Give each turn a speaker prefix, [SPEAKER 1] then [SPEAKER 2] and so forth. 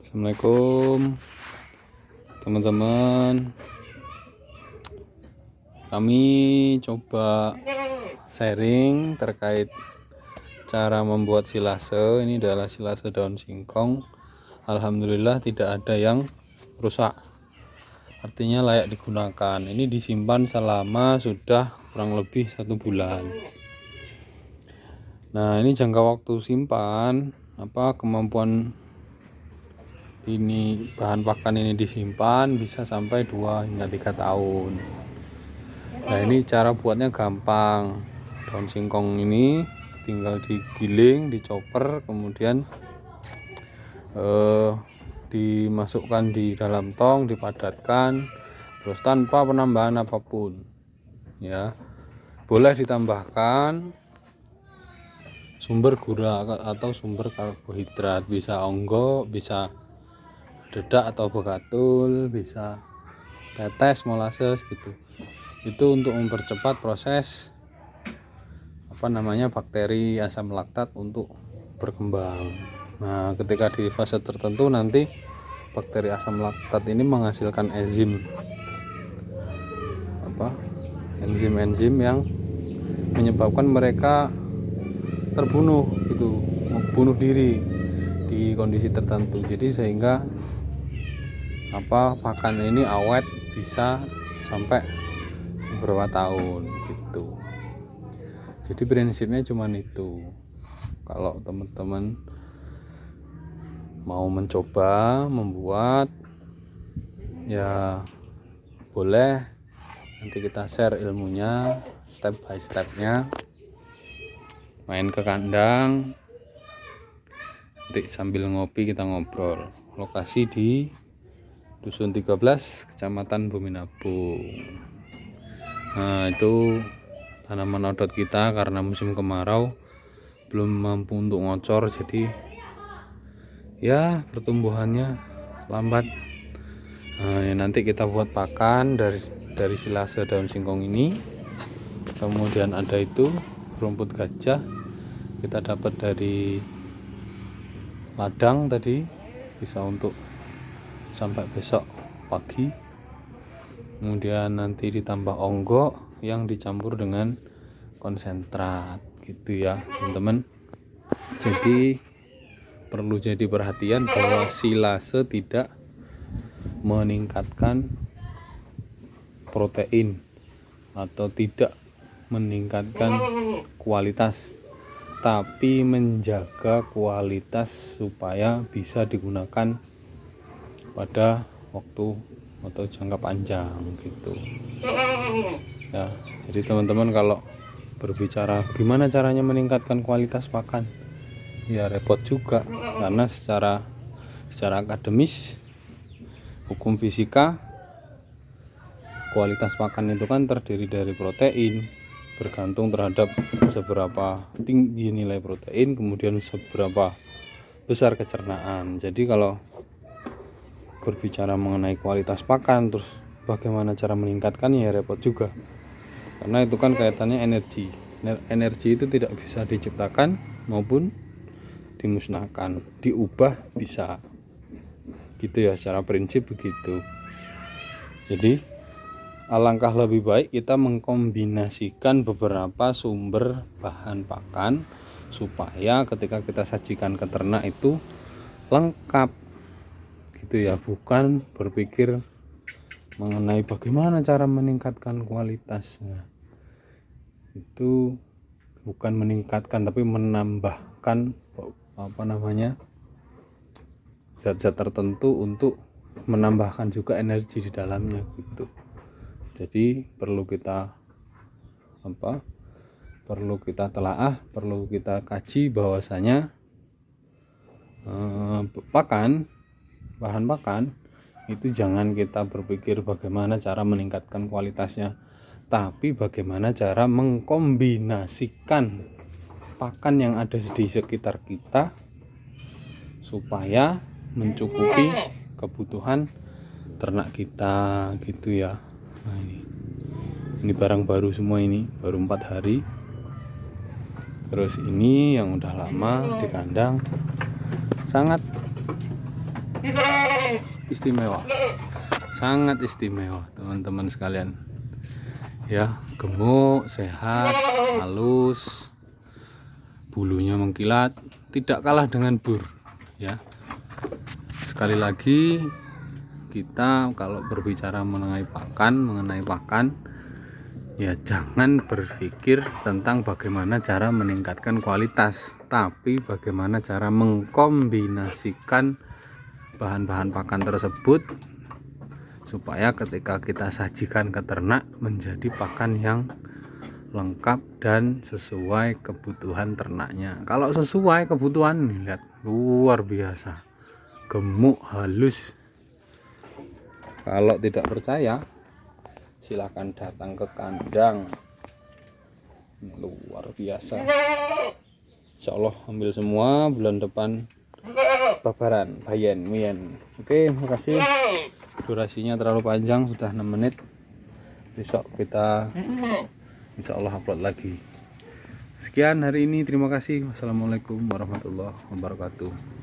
[SPEAKER 1] Assalamualaikum teman-teman. Kami coba sharing terkait cara membuat silase. Ini adalah silase daun singkong. Alhamdulillah tidak ada yang rusak, artinya layak digunakan. Ini disimpan selama sudah kurang lebih 1 bulan. Nah, ini jangka waktu simpan, kemampuan ini bahan pakan ini disimpan bisa sampai 2 hingga 3 tahun. Nah, ini cara buatnya gampang. Daun singkong ini tinggal digiling, dicoper, kemudian dimasukkan di dalam tong, dipadatkan, terus tanpa penambahan apapun. Ya, boleh ditambahkan sumber gula atau sumber karbohidrat, bisa onggo, bisa dedak atau bekatul, bisa tetes, molasses gitu. Itu untuk mempercepat proses bakteri asam laktat untuk berkembang. Nah, ketika di fase tertentu nanti bakteri asam laktat ini menghasilkan enzim yang menyebabkan mereka terbunuh gitu, bunuh diri di kondisi tertentu. Jadi sehingga pakan ini awet bisa sampai beberapa tahun gitu. Jadi prinsipnya cuma itu. Kalau teman-teman mau mencoba membuat, ya boleh, nanti kita share ilmunya step by stepnya. Main ke kandang, nanti sambil ngopi kita ngobrol. Lokasi di Dusun 13, Kecamatan Buminabung. Nah, itu tanaman odot kita karena musim kemarau belum mampu untuk ngocor, jadi ya pertumbuhannya lambat. Nah, nanti kita buat pakan dari silase daun singkong ini. Kemudian ada itu rumput gajah, kita dapat dari ladang tadi, bisa untuk sampai besok pagi. Kemudian nanti ditambah onggo yang dicampur dengan konsentrat gitu ya teman-teman. Jadi perlu jadi perhatian bahwa silase tidak meningkatkan protein atau tidak meningkatkan kualitas, tapi menjaga kualitas supaya bisa digunakan pada waktu atau jangka panjang gitu ya. Jadi teman-teman kalau berbicara gimana caranya meningkatkan kualitas pakan, ya repot juga, karena secara akademis, hukum fisika, kualitas pakan itu kan terdiri dari protein, bergantung terhadap seberapa tinggi nilai protein, kemudian seberapa besar kecernaan. Jadi kalau berbicara mengenai kualitas pakan, terus bagaimana cara meningkatkannya, ya repot juga, karena itu kan kaitannya energi. Energi itu tidak bisa diciptakan maupun dimusnahkan, diubah bisa gitu ya, secara prinsip begitu. Jadi alangkah lebih baik kita mengkombinasikan beberapa sumber bahan pakan supaya ketika kita sajikan ke ternak itu lengkap gitu ya, bukan berpikir mengenai bagaimana cara meningkatkan kualitasnya. Itu bukan meningkatkan, tapi menambahkan zat-zat tertentu untuk menambahkan juga energi di dalamnya gitu. Jadi perlu kita telaah, perlu kita kaji bahwasanya bahan pakan itu jangan kita berpikir bagaimana cara meningkatkan kualitasnya, tapi bagaimana cara mengkombinasikan pakan yang ada di sekitar kita supaya mencukupi kebutuhan ternak kita gitu ya. Nah, ini barang baru semua, ini baru 4 hari. Terus ini yang udah lama di kandang, sangat istimewa, sangat istimewa teman-teman sekalian ya. Gemuk, sehat, halus, bulunya mengkilat, tidak kalah dengan bur ya. Sekali lagi, kita kalau berbicara mengenai pakan ya jangan berpikir tentang bagaimana cara meningkatkan kualitas, tapi bagaimana cara mengkombinasikan bahan-bahan pakan tersebut supaya ketika kita sajikan ke ternak menjadi pakan yang lengkap dan sesuai kebutuhan ternaknya. Kalau sesuai kebutuhan, lihat luar biasa, gemuk, halus. Kalau tidak percaya, silahkan datang ke kandang, luar biasa. Insya Allah ambil semua, bulan depan babaran bayen mien. Oke, makasih. Durasinya terlalu panjang, sudah 6 menit. Besok kita insya Allah upload lagi. Sekian hari ini, terima kasih. Wassalamualaikum warahmatullahi wabarakatuh.